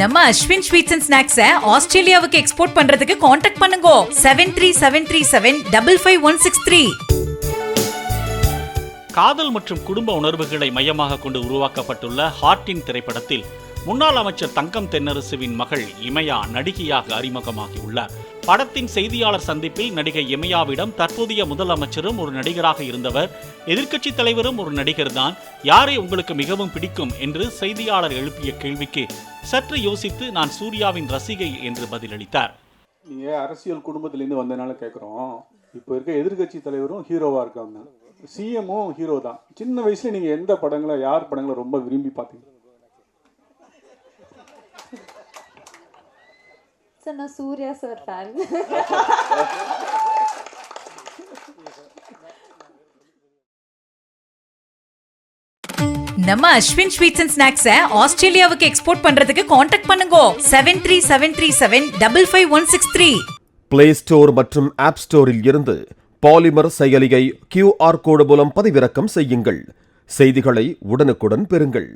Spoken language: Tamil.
நம்ம அஸ்வின் ஸ்வீட்ஸ் அண்ட் ஸ்நாக்ஸை ஆஸ்திரேலியாவுக்கு எக்ஸ்போர்ட் பண்றதுக்கு காண்டாக்ட் பண்ணுங்க 7373755163. காதல் மற்றும் குடும்ப உணர்வுகளை மையமாக கொண்டு உருவாக்கப்பட்டுள்ள ஹார்டின் திரைப்படத்தில் முன்னாள் அமைச்சர் தங்கம் தென்னரசுவின் மகள் இமயா நடிகையாக அறிமுகமாகியுள்ளார். படத்தின் செய்தியாளர் சந்திப்பில் நடிகை இமயாவிடம் தற்போதைய முதலமைச்சரும் ஒரு நடிகராக இருந்தவர், எதிர்க்கட்சி தலைவரும் ஒரு நடிகர் தான், யாரை உங்களுக்கு மிகவும் பிடிக்கும் என்று செய்தியாளர் எழுப்பிய கேள்விக்கு சற்று யோசித்து நான் சூர்யாவின் ரசிகை என்று பதிலளித்தார். நீங்க அரசியல் குடும்பத்திலேருந்து வந்தனால கேட்குறோம். இப்போ இருக்க எதிர்க்கட்சி தலைவரும் ஹீரோவா இருக்காங்க, சிஎம்மும் ஹீரோ தான். சின்ன வயசுல நீங்க எந்த படங்களை யார் படங்களை ரொம்ப விரும்பி பார்த்தீங்க? நான் சூர்யா சார் ஃபேன். நம்ம அஸ்வின் ஸ்வீட்ஸ் அண்ட் ஸ்நாக்ஸை ஆஸ்திரேலியாவுக்கு எக்ஸ்போர்ட் பண்றதுக்கு காண்டாக்ட் பண்ணுங்க 7373755163. பிளே ஸ்டோர் மற்றும் ஆப் ஸ்டோரில் இருந்து பாலிமர் செயலியை QR கோடு மூலம் பதிவிறக்கம் செய்யுங்கள். செய்திகளை உடனுக்குடன் பெறுங்கள்.